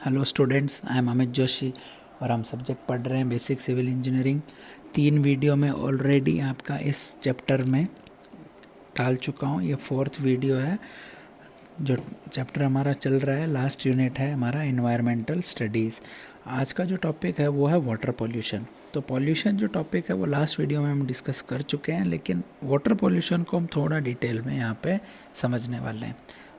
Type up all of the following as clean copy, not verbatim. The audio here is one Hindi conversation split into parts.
Hello students, I am Amit Joshi और हम सब्जेक्ट पढ़ रहे हैं बेसिक सिविल इंजीनियरिंग। 3 वीडियो में ऑलरेडी आपका इस चैप्टर में डाल चुका हूँ। ये 4th वीडियो है। जो चैप्टर हमारा चल रहा है, लास्ट यूनिट है हमारा एनवायरमेंटल स्टडीज़। आज का जो टॉपिक है वो है वाटर पॉल्यूशन। तो पॉल्यूशन जो टॉपिक है वो लास्ट वीडियो में हम डिस्कस कर चुके हैं, लेकिन वाटर पॉल्यूशन को हम थोड़ा डिटेल में यहाँ पे समझने वाले हैं।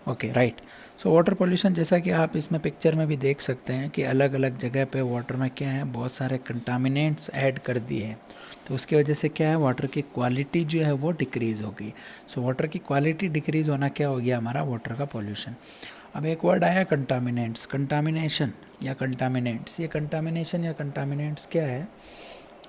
Okay, right. So water pollution, जैसा कि आप इसमें पिक्चर में भी देख सकते हैं कि अलग अलग जगह पे वाटर में क्या है, बहुत सारे कंटामिनेंट्स ऐड कर दिए हैं। तो उसकी वजह से क्या है, वाटर की क्वालिटी जो है वो डिक्रीज़ होगी। सो वाटर की क्वालिटी डिक्रीज़ होना क्या हो गया, हमारा वाटर का पॉल्यूशन। अब एक वर्ड आया कंटामिनेंट्स, कंटामिनेशन या कंटामिनेंट्स। ये कंटामिनेशन या कंटामिनेंट्स क्या है,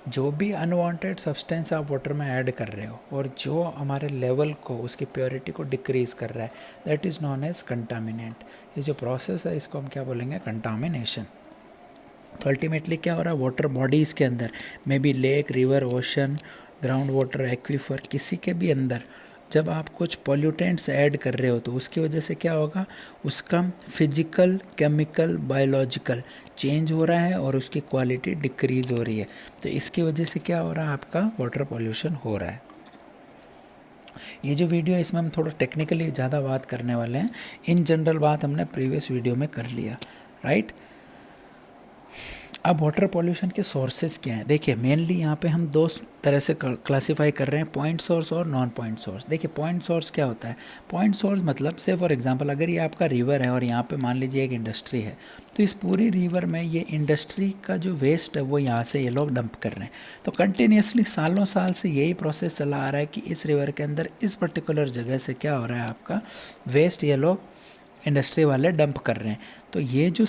जो भी अनवांटेड सब्सटेंस आप वाटर में ऐड कर रहे हो और जो हमारे लेवल को, उसकी प्योरिटी को डिक्रीज़ कर रहा है, that is known as contaminant. ये जो प्रोसेस है इसको हम क्या बोलेंगे, कंटामिनेशन। तो अल्टीमेटली क्या हो रहा है, वाटर बॉडीज़ के अंदर, may be lake, river, ocean, ground water, aquifer, किसी के भी अंदर जब आप कुछ पॉल्यूटेंट्स ऐड कर रहे हो तो उसकी वजह से क्या होगा, उसका फिजिकल, केमिकल, बायोलॉजिकल चेंज हो रहा है और उसकी क्वालिटी डिक्रीज़ हो रही है। तो इसकी वजह से क्या हो रहा है, आपका वाटर पॉल्यूशन हो रहा है। ये जो वीडियो है इसमें हम थोड़ा टेक्निकली ज़्यादा बात करने वाले हैं। इन जनरल बात हमने प्रीवियस वीडियो में कर लिया, राइट। अब वाटर पॉल्यूशन के सोर्सेज क्या हैं, देखिए मेनली यहाँ पे हम 2 तरह से क्लासिफाई कर रहे हैं, पॉइंट सोर्स और नॉन पॉइंट सोर्स। देखिए पॉइंट सोर्स क्या होता है, पॉइंट सोर्स मतलब से फॉर एग्जांपल अगर ये आपका रिवर है और यहाँ पे मान लीजिए एक इंडस्ट्री है, तो इस पूरी रिवर में ये इंडस्ट्री का जो वेस्ट है वो यहाँ से ये लोग डंप कर रहे हैं। तो कंटिन्यूसली सालों साल से यही प्रोसेस चला आ रहा है कि इस रिवर के अंदर इस पर्टिकुलर जगह से क्या हो रहा है, आपका वेस्ट ये लोग इंडस्ट्री वाले डंप कर रहे हैं। तो ये जो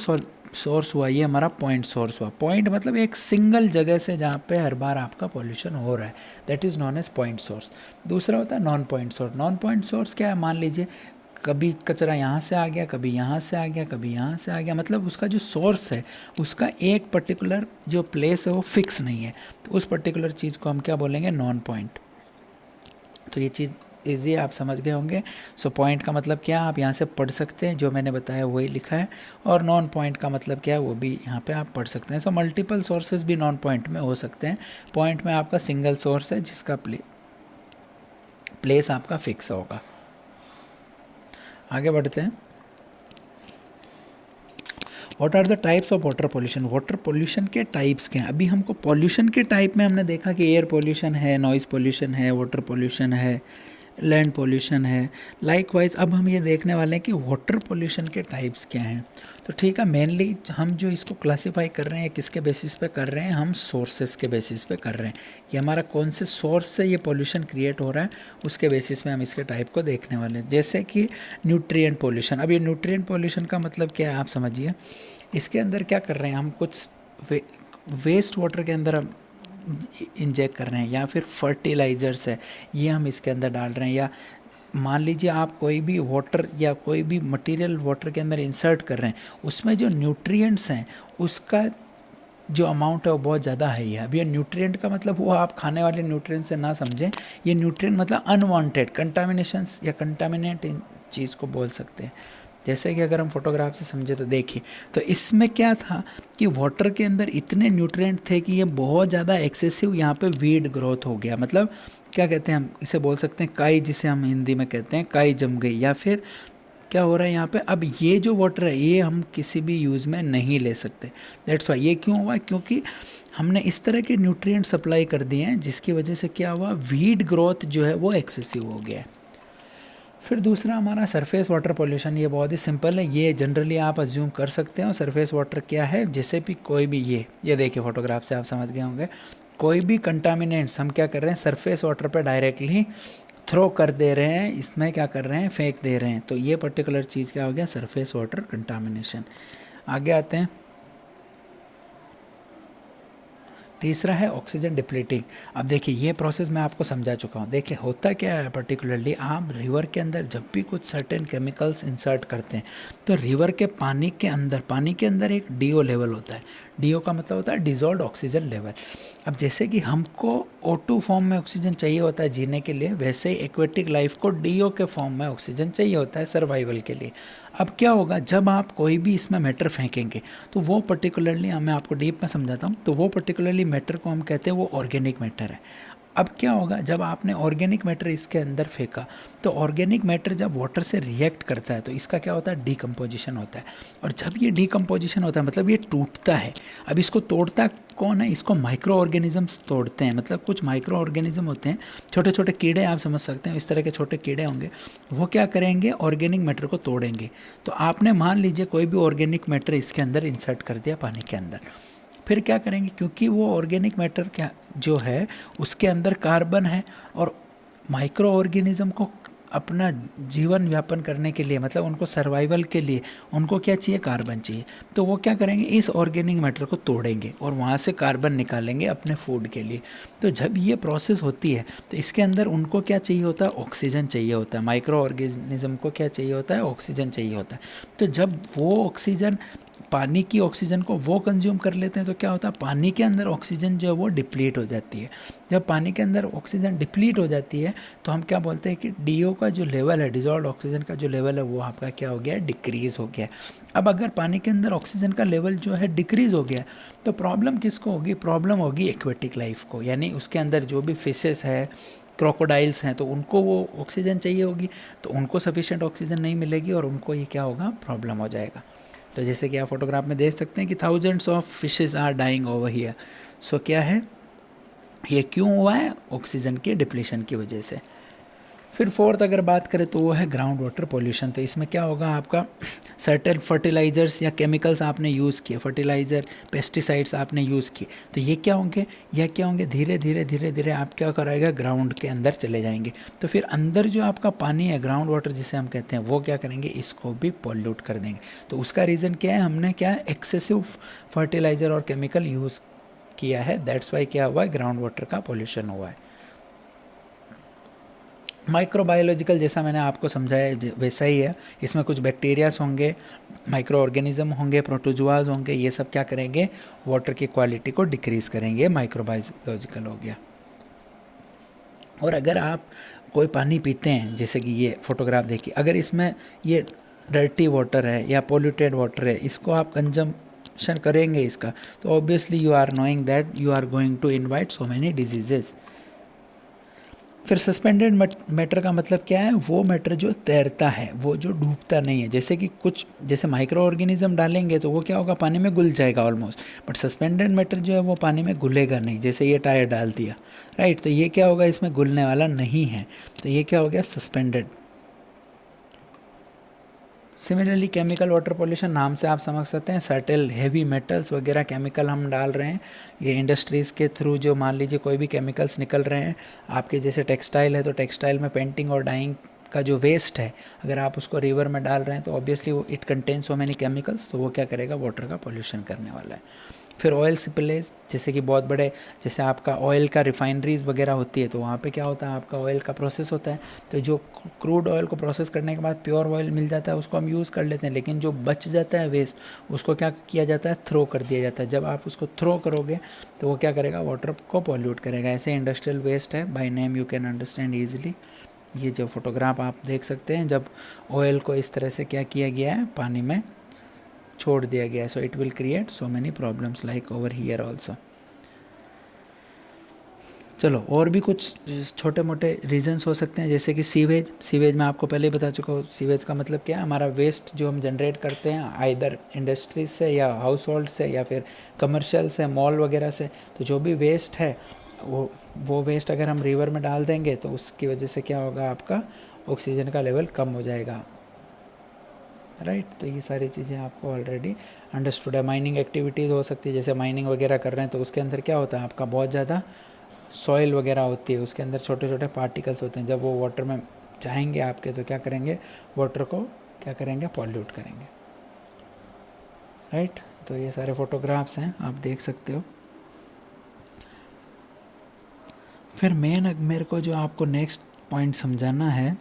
सोर्स हुआ, ये हमारा पॉइंट सोर्स हुआ। पॉइंट मतलब एक सिंगल जगह से जहाँ पे हर बार आपका पॉल्यूशन हो रहा है, that is known as point source. दूसरा होता है non point source. Non point source क्या है, मान लीजिए कभी कचरा यहाँ से आ गया, कभी यहाँ से आ गया, कभी यहाँ से आ गया, मतलब उसका जो सोर्स है उसका एक पर्टिकुलर जो प्लेस है वो फिक्स नहीं है। तो उस पर्टिकुलर चीज़ को हम क्या बोलेंगे, नॉन पॉइंट। तो ये चीज़ ईजी आप समझ गए होंगे। सो पॉइंट का मतलब क्या, आप यहाँ से पढ़ सकते हैं, जो मैंने बताया वही लिखा है। और नॉन पॉइंट का मतलब क्या है, वो भी यहाँ पे आप पढ़ सकते हैं। सो मल्टीपल सोर्सेज भी नॉन पॉइंट में हो सकते हैं। पॉइंट में आपका सिंगल सोर्स है जिसका प्लेस आपका फिक्स होगा। आगे बढ़ते हैं। What are the types of water pollution. Water pollution के टाइप्स क्या हैं। अभी हमको पॉल्यूशन के टाइप में हमने देखा कि एयर पॉल्यूशन है, नॉइज़ पॉल्यूशन है, वाटर पॉल्यूशन है, लैंड पॉल्यूशन है। लाइकवाइज अब हम ये देखने वाले हैं कि वाटर पॉल्यूशन के टाइप्स क्या हैं। तो ठीक है, मेनली हम जो इसको क्लासीफाई कर रहे हैं किसके बेसिस पे कर रहे हैं, हम सोर्सेस के बेसिस पे कर रहे हैं। ये हमारा कौन से सोर्स से ये पॉल्यूशन क्रिएट हो रहा है उसके बेसिस पे हम इसके टाइप को देखने वाले हैं। जैसे कि न्यूट्रिएंट पॉल्यूशन। अब ये न्यूट्रिएंट पॉल्यूशन का मतलब क्या है, आप समझिए। इसके अंदर क्या कर रहे हैं, हम कुछ वेस्ट वाटर के अंदर हम इंजेक्ट कर रहे हैं, या फिर फर्टिलाइज़र्स है ये हम इसके अंदर डाल रहे हैं, या मान लीजिए आप कोई भी वाटर या कोई भी मटेरियल वाटर के अंदर इंसर्ट कर रहे हैं, उसमें जो न्यूट्रिएंट्स हैं उसका जो अमाउंट है वो बहुत ज़्यादा है। अब ये न्यूट्रिएंट का मतलब वो आप खाने वाले न्यूट्रिएंट से ना समझें। ये न्यूट्रिएंट मतलब अनवांटेड कंटामिनेशंस या कंटामिनेट इन चीज़ को बोल सकते हैं। जैसे कि अगर हम फोटोग्राफ से समझे तो देखिए, तो इसमें क्या था कि वाटर के अंदर इतने न्यूट्रिएंट थे कि ये बहुत ज़्यादा एक्सेसिव यहाँ पे वीड ग्रोथ हो गया। मतलब क्या कहते हैं, हम इसे बोल सकते हैं काई, जिसे हम हिंदी में कहते हैं काई जम गई। या फिर क्या हो रहा है यहाँ पे, अब ये जो वाटर है ये हम किसी भी यूज़ में नहीं ले सकते। That's why. ये क्यों हुआ, क्योंकि हमने इस तरह के न्यूट्रिएंट सप्लाई कर दिए हैं जिसकी वजह से क्या हुआ, वीड ग्रोथ जो है वो एक्सेसिव हो गया है। फिर दूसरा हमारा सरफेस वाटर पॉल्यूशन। ये बहुत ही सिंपल है, ये जनरली आप अज्यूम कर सकते हो। सरफेस वाटर क्या है, जैसे भी कोई भी ये देखिए फोटोग्राफ से आप समझ गए होंगे, कोई भी कंटामिनेंट्स हम क्या कर रहे हैं, सरफेस वाटर पे डायरेक्टली थ्रो कर दे रहे हैं, इसमें क्या कर रहे हैं, फेंक दे रहे हैं। तो ये पर्टिकुलर चीज़ क्या हो गया, सरफेस वाटर कंटामिनेशन। आगे आते हैं। तीसरा है ऑक्सीजन डिप्लीटिंग। अब देखिए ये प्रोसेस मैं आपको समझा चुका हूँ। देखिए होता क्या है, पर्टिकुलरली आप रिवर के अंदर जब भी कुछ सर्टेन केमिकल्स इंसर्ट करते हैं तो रिवर के पानी के अंदर एक डीओ लेवल होता है। डीओ का मतलब होता है डिजॉल्व्ड ऑक्सीजन लेवल। अब जैसे कि हमको O2 फॉर्म में ऑक्सीजन चाहिए होता है जीने के लिए, वैसे ही एक्वेटिक लाइफ को DO के फॉर्म में ऑक्सीजन चाहिए होता है सर्वाइवल के लिए। अब क्या होगा, जब आप कोई भी इसमें मैटर फेंकेंगे तो वो पर्टिकुलरली, मैं आपको डीप में समझाता हूँ, तो वो पर्टिकुलरली मैटर को हम कहते हैं वो ऑर्गेनिक मैटर है। अब क्या होगा, जब आपने ऑर्गेनिक मैटर इसके अंदर फेंका तो ऑर्गेनिक मैटर जब वाटर से रिएक्ट करता है तो इसका क्या होता है, डीकम्पोजिशन होता है। और जब ये डीकम्पोजिशन होता है मतलब ये टूटता है। अब इसको तोड़ता कौन है, इसको माइक्रो ऑर्गेनिजम्स तोड़ते हैं। मतलब कुछ माइक्रो ऑर्गेनिज्म होते हैं, छोटे छोटे कीड़े, आप समझ सकते हैं, इस तरह के छोटे कीड़े होंगे, वो क्या करेंगे, ऑर्गेनिक मैटर को तोड़ेंगे। तो आपने मान लीजिए कोई भी ऑर्गेनिक मैटर इसके अंदर इंसर्ट कर दिया पानी के अंदर, फिर क्या करेंगे, क्योंकि वो ऑर्गेनिक मैटर क्या जो है उसके अंदर कार्बन है, और माइक्रो ऑर्गेनिज्म को अपना जीवन व्यापन करने के लिए, मतलब उनको सर्वाइवल के लिए उनको क्या चाहिए, कार्बन चाहिए। तो वो क्या करेंगे, इस ऑर्गेनिक मैटर को तोड़ेंगे और वहाँ से कार्बन निकालेंगे अपने फूड के लिए। तो जब ये प्रोसेस होती है तो इसके अंदर उनको क्या चाहिए होता है, ऑक्सीजन चाहिए होता है। माइक्रो ऑर्गेनिज्म को क्या चाहिए होता है, ऑक्सीजन चाहिए होता है। तो जब वो ऑक्सीजन, पानी की ऑक्सीजन को वो कंज्यूम कर लेते हैं तो क्या होता है, पानी के अंदर ऑक्सीजन जो है वो डिप्लीट हो जाती है। जब पानी के अंदर ऑक्सीजन डिप्लीट हो जाती है तो हम क्या बोलते हैं कि DO का जो लेवल है, डिजॉल्व ऑक्सीजन का जो लेवल है, वो आपका क्या हो गया, डिक्रीज़ हो गया। अब अगर पानी के अंदर ऑक्सीजन का लेवल जो है डिक्रीज़ हो गया तो प्रॉब्लम किसको होगी, प्रॉब्लम होगी एक्वेटिक लाइफ को, यानी उसके अंदर जो भी फिशेस है, क्रोकोडाइल्स हैं, तो उनको वो ऑक्सीजन चाहिए होगी, तो उनको सफिशिएंट ऑक्सीजन नहीं मिलेगी और उनको ये क्या होगा, प्रॉब्लम हो जाएगा। तो जैसे कि आप फोटोग्राफ में देख सकते हैं कि thousands of fishes are dying over here. So क्या है, ये क्यों हुआ है, ऑक्सीजन के डिप्लीशन की वजह से। फिर फोर्थ अगर बात करें तो वो है ग्राउंड वाटर पोल्यूशन। तो इसमें क्या होगा, आपका सर्टेन फर्टिलाइज़र्स या केमिकल्स आपने यूज़ किए, फर्टिलाइज़र, पेस्टिसाइड्स आपने यूज़ किए, तो ये क्या होंगे, धीरे धीरे आप क्या कराएगा, ग्राउंड के अंदर चले जाएंगे। तो फिर अंदर जो आपका पानी है, ग्राउंड वाटर जिसे हम कहते हैं, वो क्या करेंगे, इसको भी पॉल्यूट कर देंगे। तो उसका रीज़न क्या है, हमने क्या एक्सेसिव फर्टिलाइज़र और केमिकल यूज़ किया है, दैट्स वाई क्या हुआ है, ग्राउंड वाटर का पॉल्यूशन हुआ है। माइक्रोबायोलॉजिकल, जैसा मैंने आपको समझाया वैसा ही है। इसमें कुछ बैक्टीरियाज होंगे, माइक्रो ऑर्गेनिज्म होंगे, प्रोटोजुआज होंगे, ये सब क्या करेंगे, वाटर की क्वालिटी को डिक्रीज़ करेंगे। माइक्रोबायोलॉजिकल हो गया। और अगर आप कोई पानी पीते हैं, जैसे कि ये फोटोग्राफ देखिए, अगर इसमें ये डर्टी वाटर है या पोल्यूटेड वाटर है, इसको आप कंजम्पशन करेंगे इसका, तो obviously you are knowing that you are going to invite so many diseases. फिर सस्पेंडेड मैटर का मतलब क्या है, वो मैटर जो तैरता है, वो जो डूबता नहीं है। जैसे कि कुछ, जैसे माइक्रो ऑर्गेनिज्म डालेंगे तो वो क्या होगा, पानी में घुल जाएगा ऑलमोस्ट, बट सस्पेंडेड मैटर जो है वो पानी में घुलेगा नहीं। जैसे ये टायर डाल दिया, राइट, तो ये क्या होगा, इसमें घुलने वाला नहीं है, तो ये क्या हो गया, suspended. Similarly chemical water pollution, नाम से आप समझ सकते हैं, सर्टेल हेवी मेटल्स वगैरह केमिकल हम डाल रहे हैं, ये इंडस्ट्रीज़ के थ्रू, जो मान लीजिए कोई भी केमिकल्स निकल रहे हैं आपके, जैसे टेक्सटाइल है तो टेक्सटाइल में पेंटिंग और डाइंग का जो वेस्ट है, अगर आप उसको रिवर में डाल रहे हैं तो ऑब्वियसली वो it contain so many chemicals, तो वो क्या करेगा, वाटर का पॉल्यूशन करने वाला है। फिर ऑयल स्पिलेज, जैसे कि बहुत बड़े, जैसे आपका ऑयल का रिफाइनरीज वगैरह होती है, तो वहाँ पे क्या होता है, आपका ऑयल का प्रोसेस होता है, तो जो क्रूड ऑयल को प्रोसेस करने के बाद प्योर ऑयल मिल जाता है, उसको हम यूज़ कर लेते हैं, लेकिन जो बच जाता है वेस्ट, उसको क्या किया जाता है, थ्रो कर दिया जाता है। जब आप उसको थ्रो करोगे तो वो क्या करेगा, वाटर को पॉल्यूट करेगा। ऐसे इंडस्ट्रियल वेस्ट है, by name you can understand easily. ये जो फोटोग्राफ आप देख सकते हैं, जब ऑयल को इस तरह से क्या किया गया है, पानी में छोड़ दिया गया है, so it will create so many problems like over here also. चलो, और भी कुछ छोटे मोटे रीजंस हो सकते हैं, जैसे कि सीवेज। सीवेज मैं आपको पहले ही बता चुका हूँ, सीवेज का मतलब क्या है, हमारा वेस्ट जो हम जनरेट करते हैं आइदर इंडस्ट्रीज से या हाउस होल्ड से या फिर कमर्शियल से, मॉल वगैरह से, तो जो भी वेस्ट है वो वेस्ट अगर हम रिवर में डाल देंगे तो उसकी वजह से क्या होगा, आपका ऑक्सीजन का लेवल कम हो जाएगा, राइट। तो ये सारी चीज़ें आपको ऑलरेडी अंडरस्टूड है। माइनिंग एक्टिविटीज़ हो सकती है, जैसे माइनिंग वगैरह कर रहे हैं तो उसके अंदर क्या होता है, आपका बहुत ज़्यादा सॉइल वगैरह होती है, उसके अंदर छोटे छोटे पार्टिकल्स होते हैं, जब वो वाटर में जाएंगे आपके तो क्या करेंगे, वाटर को क्या करेंगे, पॉल्यूट करेंगे, राइट। तो ये सारे फोटोग्राफ्स हैं, आप देख सकते हो। फिर मेरे को जो आपको नेक्स्ट पॉइंट समझाना है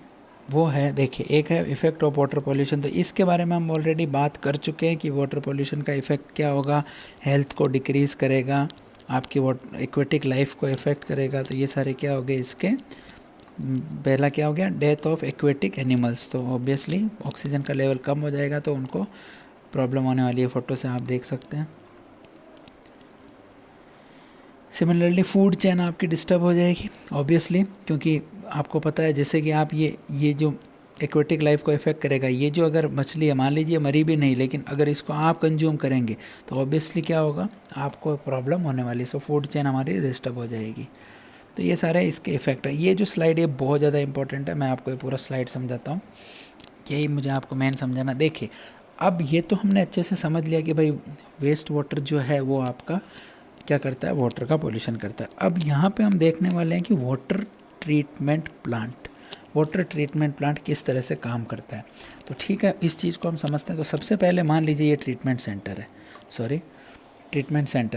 वो है, देखिए, एक है इफ़ेक्ट ऑफ वाटर पॉल्यूशन। तो इसके बारे में हम ऑलरेडी बात कर चुके हैं कि वाटर पॉल्यूशन का इफ़ेक्ट क्या होगा, हेल्थ को डिक्रीज़ करेगा, आपकी एक्वेटिक लाइफ को इफ़ेक्ट करेगा। तो ये सारे क्या हो गए इसके पहला क्या हो गया, डेथ ऑफ एक्वेटिक एनिमल्स, तो ऑब्वियसली ऑक्सीजन का लेवल कम हो जाएगा तो उनको प्रॉब्लम होने वाली है, फ़ोटो से आप देख सकते हैं। सिमिलरली फूड चेन आपकी डिस्टर्ब हो जाएगी ऑब्वियसली, क्योंकि आपको पता है जैसे कि आप ये जो एक्वेटिक लाइफ को इफेक्ट करेगा, ये जो अगर मछली है मान लीजिए मरी भी नहीं, लेकिन अगर इसको आप कंज्यूम करेंगे तो ऑब्वियसली क्या होगा, आपको प्रॉब्लम होने वाली, सो फूड चेन हमारी डिस्टर्ब हो जाएगी। तो ये सारे इसके इफेक्ट है। ये जो स्लाइड ये बहुत ज़्यादा इंपॉर्टेंट है, मैं आपको ये पूरा स्लाइड समझाता हूँ, यही मुझे आपको मेन समझाना। देखिए अब ये तो हमने अच्छे से समझ लिया कि भाई वेस्ट वाटर जो है वो आपका क्या करता है, वाटर का पोल्यूशन करता है। अब यहाँ पे हम देखने वाले हैं कि वाटर ट्रीटमेंट प्लांट किस तरह से काम करता है। तो ठीक है, इस चीज़ को हम समझते हैं। तो सबसे पहले मान लीजिए ये ट्रीटमेंट सेंटर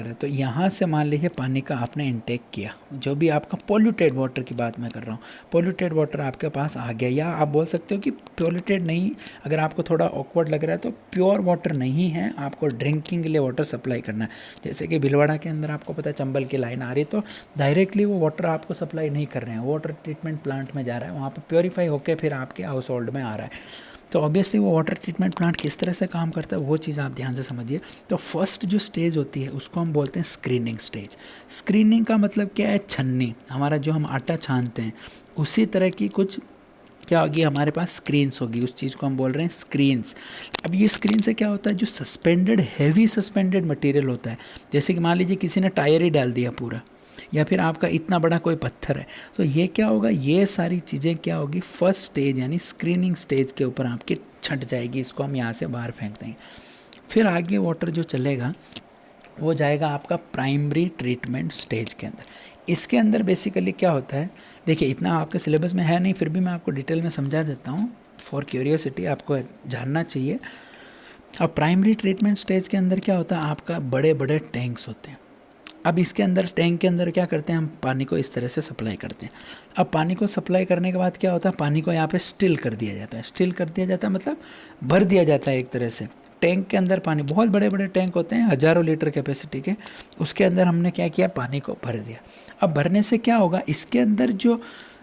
है, तो यहाँ से मान लीजिए पानी का आपने इनटेक किया, जो भी आपका पॉल्यूटेड वाटर की बात मैं कर रहा हूँ, पॉल्यूटेड वाटर आपके पास आ गया, या आप बोल सकते हो कि पॉल्यूटेड नहीं, अगर आपको थोड़ा ऑकवर्ड लग रहा है तो प्योर वाटर नहीं है, आपको ड्रिंकिंग के लिए वाटर सप्लाई करना है। जैसे कि भीलवाड़ा के अंदर आपको पता है चंबल की लाइन आ रही है, तो डायरेक्टली वो वाटर आपको सप्लाई नहीं कर रहे हैं, वाटर ट्रीटमेंट प्लांट में जा रहा है, वहाँ पर प्योरीफाई होकर फिर आपके हाउस होल्ड में आ रहा है। तो ऑब्वियसली वो वाटर ट्रीटमेंट प्लांट किस तरह से काम करता है वो चीज़ आप ध्यान से समझिए। तो फर्स्ट जो स्टेज होती है उसको हम बोलते हैं स्क्रीनिंग स्टेज। स्क्रीनिंग का मतलब क्या है, छन्नी, हमारा जो हम आटा छानते हैं उसी तरह की कुछ क्या होगी हमारे पास, स्क्रीन्स होगी, उस चीज़ को हम बोल रहे हैं स्क्रीन्स। अब ये स्क्रीन से क्या होता है, जो सस्पेंडेड हैवी सस्पेंडेड मटेरियल होता है, जैसे कि मान लीजिए किसी ने टायर ही डाल दिया पूरा, या फिर आपका इतना बड़ा कोई पत्थर है, तो ये क्या होगा, ये सारी चीज़ें क्या होगी, फर्स्ट स्टेज यानी स्क्रीनिंग स्टेज के ऊपर आपकी छट जाएगी, इसको हम यहाँ से बाहर फेंक देंगे। फिर आगे वाटर जो चलेगा वो जाएगा आपका प्राइमरी ट्रीटमेंट स्टेज के अंदर। इसके अंदर बेसिकली क्या होता है, देखिए इतना आपके सिलेबस में है नहीं, फिर भी मैं आपको डिटेल में समझा देता हूँ, फॉर क्यूरियोसिटी आपको जानना चाहिए। अब प्राइमरी ट्रीटमेंट स्टेज के अंदर क्या होता है, आपका बड़े बड़े टैंक्स होते हैं। अब इसके अंदर टैंक के अंदर क्या करते हैं, हम पानी को इस तरह से सप्लाई करते हैं। अब पानी को सप्लाई करने के बाद क्या होता है, पानी को यहाँ पे स्टिल कर दिया जाता है। स्टिल कर दिया जाता है मतलब भर दिया जाता है एक तरह से। टैंक के अंदर पानी, बहुत बड़े बड़े टैंक होते हैं हज़ारों लीटर कैपेसिटी के, उसके अंदर हमने क्या किया, पानी को भर दिया। अब भरने से क्या होगा, इसके अंदर जो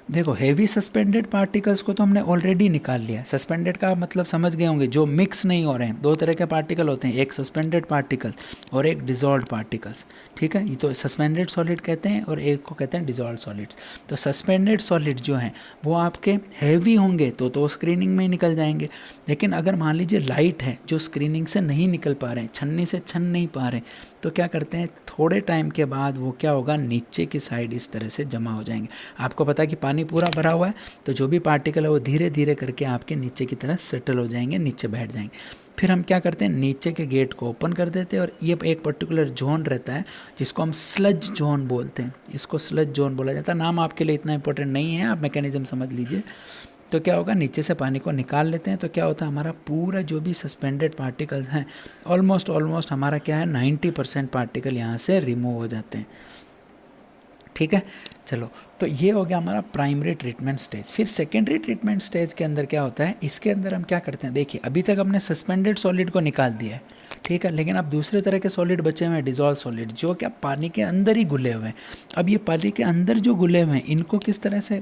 देखो हैवी सस्पेंडेड पार्टिकल्स को तो हमने ऑलरेडी निकाल लिया। सस्पेंडेड का मतलब समझ गए होंगे, जो मिक्स नहीं हो रहे हैं। दो तरह के पार्टिकल होते हैं, एक सस्पेंडेड पार्टिकल और एक डिजॉल्व्ड पार्टिकल्स, ठीक है। ये तो सस्पेंडेड सॉलिड कहते हैं और एक को कहते हैं डिजॉल्व्ड सॉलिड्स। तो सस्पेंडेड सॉलिड जो हैं वो आपके हैवी होंगे तो स्क्रीनिंग में ही निकल जाएंगे। लेकिन अगर मान लीजिए लाइट है, जो स्क्रीनिंग से नहीं निकल पा रहे हैं, छन्नी से छन नहीं पा रहे, तो क्या करते हैं, थोड़े टाइम के बाद वो क्या होगा, नीचे की साइड इस तरह से जमा हो जाएंगे। आपको पता है कि पानी पूरा भरा हुआ है, तो जो भी पार्टिकल है वो धीरे धीरे करके आपके नीचे की तरफ सेटल हो जाएंगे, नीचे बैठ जाएंगे। फिर हम क्या करते हैं, नीचे के गेट को ओपन कर देते हैं, और ये एक पर्टिकुलर जोन रहता है जिसको हम स्लज जोन बोलते हैं। इसको स्लज जोन बोला जाता है। नाम आपके लिए इतना इंपॉर्टेंट नहीं है, आप मैकेनिज्म समझ लीजिए। तो क्या होगा, नीचे से पानी को निकाल लेते हैं, तो क्या होता है, हमारा पूरा जो भी सस्पेंडेड पार्टिकल्स हैं, ऑलमोस्ट हमारा क्या है, 90% पार्टिकल यहाँ से रिमूव हो जाते हैं, ठीक है। चलो, तो ये हो गया हमारा प्राइमरी ट्रीटमेंट स्टेज। फिर सेकेंडरी ट्रीटमेंट स्टेज के अंदर क्या होता है, इसके अंदर हम क्या करते हैं, देखिए अभी तक हमने सस्पेंडेड सॉलिड को निकाल दिया है, ठीक है, लेकिन अब दूसरे तरह के सॉलिड बचे हुए हैं, डिजॉल्व सॉलिड, जो क्या पानी के अंदर ही घुले हुए हैं। अब ये पानी के अंदर जो घुले हुए हैं, इनको किस तरह से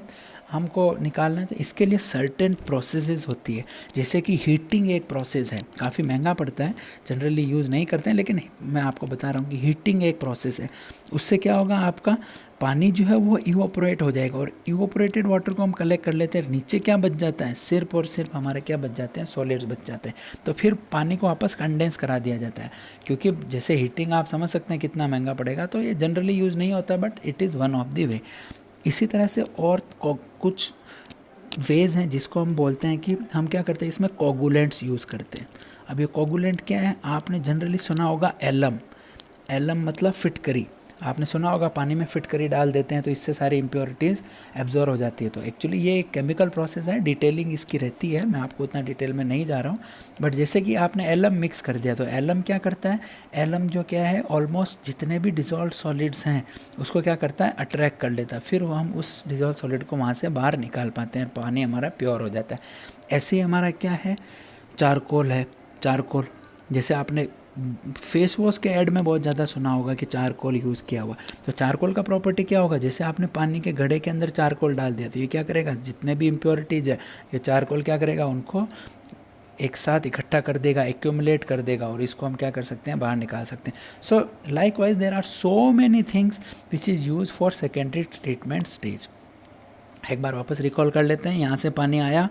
हमको निकालना है, तो इसके लिए सर्टेन प्रोसेसेस होती है। जैसे कि हीटिंग एक प्रोसेस है, काफ़ी महंगा पड़ता है, जनरली यूज़ नहीं करते हैं, लेकिन मैं आपको बता रहा हूँ कि हीटिंग एक प्रोसेस है। उससे क्या होगा, आपका पानी जो है वो इवोपोरेट हो जाएगा, और इवोपोरेटेड वाटर को हम कलेक्ट कर लेते हैं। नीचे क्या बच जाता है, सिर्फ और सिर्फ हमारे क्या बच जाते हैं, सॉलिड्स बच जाते हैं। तो फिर पानी को वापस कंडेंस करा दिया जाता है, क्योंकि जैसे हीटिंग आप समझ सकते हैं कितना महंगा पड़ेगा, तो ये जनरली यूज़ नहीं होता, but it is one of the way. इसी तरह से और कुछ वेज हैं जिसको हम बोलते हैं कि हम क्या करते हैं, इसमें कोगुलेंट्स यूज़ करते हैं। अब ये कोगुलेंट क्या है, आपने जनरली सुना होगा एलम। एलम मतलब फिटकरी, आपने सुना होगा, पानी में फिटकरी डाल देते हैं तो इससे सारी इम्प्योरिटीज़ एब्जॉर्ब हो जाती है। तो एक्चुअली ये एक केमिकल प्रोसेस है, डिटेलिंग इसकी रहती है, मैं आपको उतना डिटेल में नहीं जा रहा हूँ। बट जैसे कि आपने एलम मिक्स कर दिया, तो एलम क्या करता है, एलम जो क्या है, ऑलमोस्ट जितने भी डिजॉल्व सॉलिड्स हैं उसको क्या करता है, अट्रैक्ट कर लेता है। फिर वो हम उस डिजॉल्व सॉलिड को वहाँ से बाहर निकाल पाते हैं, पानी हमारा प्योर हो जाता है। ऐसे ही हमारा क्या है, चारकोल है। चारकोल जैसे आपने फेस वॉश के ऐड में बहुत ज़्यादा सुना होगा कि चारकोल यूज़ किया हुआ। तो चारकोल का प्रॉपर्टी क्या होगा, जैसे आपने पानी के घड़े के अंदर चारकोल डाल दिया तो ये क्या करेगा, जितने भी इम्प्योरिटीज़ है ये चारकोल क्या करेगा, उनको एक साथ इकट्ठा कर देगा, एक्यूमुलेट कर देगा, और इसको हम क्या कर सकते हैं, बाहर निकाल सकते हैं। So likewise there are so many things which is use for secondary treatment stage. एक बार वापस रिकॉल कर लेते हैं। यहाँ से पानी आया,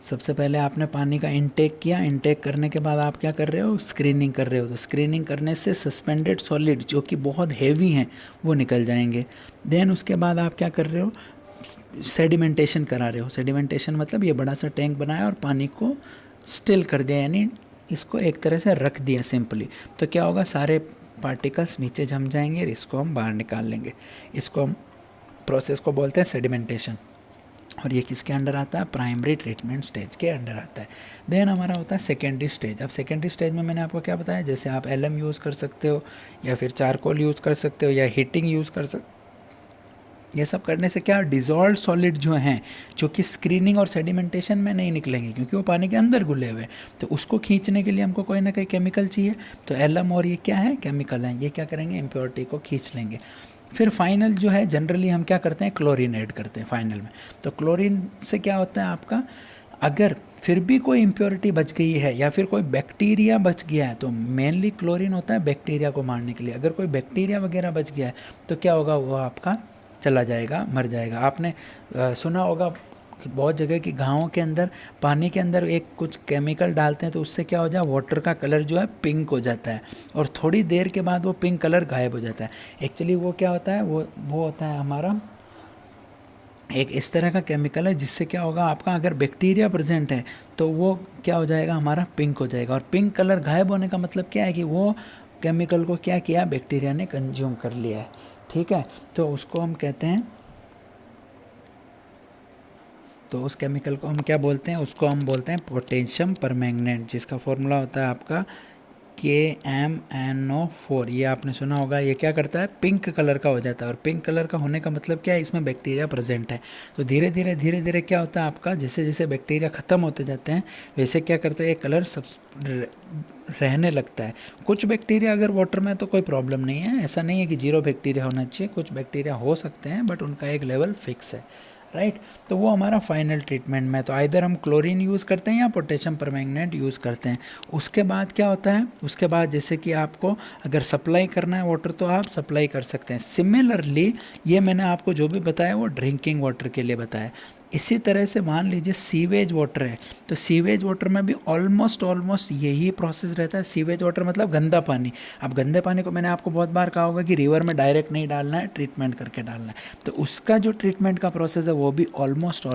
सबसे पहले आपने पानी का इनटेक किया, इनटेक करने के बाद आप क्या कर रहे हो, स्क्रीनिंग कर रहे हो। तो स्क्रीनिंग करने से सस्पेंडेड सॉलिड जो कि बहुत हेवी हैं वो निकल जाएंगे। देन उसके बाद आप क्या कर रहे हो, सेडिमेंटेशन करा रहे हो। सेडिमेंटेशन मतलब ये बड़ा सा टैंक बनाया और पानी को स्टिल कर दिया, यानी इसको एक तरह से रख दिया सिंपली। तो क्या होगा, सारे पार्टिकल्स नीचे जम जाएंगे और इसको हम बाहर निकाल लेंगे। इसको हम प्रोसेस को बोलते हैं सेडिमेंटेशन, और ये किसके अंडर आता है, प्राइमरी ट्रीटमेंट स्टेज के अंडर आता है। देन हमारा होता है सेकेंडरी स्टेज। अब सेकेंडरी स्टेज में मैंने आपको क्या बताया, जैसे आप एलएम यूज़ कर सकते हो, या फिर चारकोल यूज़ कर सकते हो, या हीटिंग यूज़ कर सकते। ये सब करने से क्या, डिज़ोल्व सॉलिड जो हैं, जो कि स्क्रीनिंग और सेडिमेंटेशन में नहीं निकलेंगे क्योंकि वो पानी के अंदर घुले हुए हैं, तो उसको खींचने के लिए हमको कोई ना कोई केमिकल चाहिए। तो एलएम और ये क्या है, केमिकल हैं, ये क्या करेंगे, इम्प्योरिटी को खींच लेंगे। फिर फाइनल जो है, जनरली हम क्या करते हैं, क्लोरीन ऐड करते हैं फाइनल में। तो क्लोरीन से क्या होता है आपका, अगर फिर भी कोई इम्प्योरिटी बच गई है या फिर कोई बैक्टीरिया बच गया है, तो मेनली क्लोरीन होता है बैक्टीरिया को मारने के लिए। अगर कोई बैक्टीरिया वगैरह बच गया है तो क्या होगा, वो आपका चला जाएगा, मर जाएगा। आपने सुना होगा कि बहुत जगह की गाँवों के अंदर पानी के अंदर एक कुछ केमिकल डालते हैं तो उससे क्या हो जाए, वाटर का कलर जो है पिंक हो जाता है, और थोड़ी देर के बाद वो पिंक कलर गायब हो जाता है। एक्चुअली वो क्या होता है, वो होता है हमारा एक इस तरह का केमिकल है जिससे क्या होगा, आपका अगर बैक्टीरिया प्रेजेंट है तो वो क्या हो जाएगा, हमारा पिंक हो जाएगा। और पिंक कलर गायब होने का मतलब क्या है कि वो केमिकल को क्या किया, बैक्टीरिया ने कंज्यूम कर लिया है। ठीक है, तो उसको हम कहते हैं, तो उस केमिकल को हम क्या बोलते हैं, उसको हम बोलते हैं पोटेशियम परमैंगनेट, जिसका फॉर्मूला होता है आपका KMnO4। ये आपने सुना होगा। ये क्या करता है, पिंक कलर का हो जाता है, और पिंक कलर का होने का मतलब क्या है, इसमें बैक्टीरिया प्रेजेंट है। तो धीरे धीरे क्या होता है आपका, जैसे जैसे बैक्टीरिया ख़त्म होते जाते हैं वैसे क्या करता है, ये कलर सब रहने लगता है। कुछ बैक्टीरिया अगर वाटर में तो कोई प्रॉब्लम नहीं है, ऐसा नहीं है कि जीरो बैक्टीरिया होना चाहिए, कुछ बैक्टीरिया हो सकते हैं बट उनका एक लेवल फिक्स है, राइट। तो वो हमारा फाइनल ट्रीटमेंट में, तो आइदर हम क्लोरीन यूज़ करते हैं या पोटेशियम परमैंगनेट यूज़ करते हैं। उसके बाद क्या होता है, उसके बाद जैसे कि आपको अगर सप्लाई करना है वाटर तो आप सप्लाई कर सकते हैं। सिमिलरली ये मैंने आपको जो भी बताया वो ड्रिंकिंग वाटर के लिए बताया। इसी तरह से मान लीजिए सीवेज वाटर है, तो सीवेज वाटर में भी ऑलमोस्ट यही प्रोसेस रहता है। सीवेज वाटर मतलब गंदा पानी। अब गंदे पानी को मैंने आपको बहुत बार कहा होगा कि रिवर में डायरेक्ट नहीं डालना है, ट्रीटमेंट करके डालना है। तो उसका जो ट्रीटमेंट का प्रोसेस है वो भी ऑलमोस्ट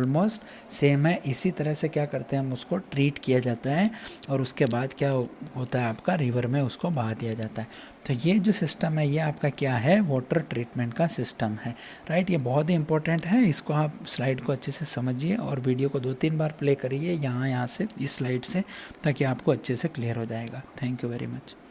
सेम है। इसी तरह से क्या करते हैं, हम उसको ट्रीट किया जाता है और उसके बाद क्या होता है, आपका रिवर में उसको बहा दिया जाता है। तो ये जो सिस्टम है ये आपका क्या है, वाटर ट्रीटमेंट का सिस्टम है, राइट। ये बहुत ही इंपॉर्टेंट है, इसको आप स्लाइड को अच्छे से समझिए और वीडियो को 2-3 बार प्ले करिए यहाँ से, इस स्लाइड से, ताकि आपको अच्छे से क्लियर हो जाएगा। Thank you very much.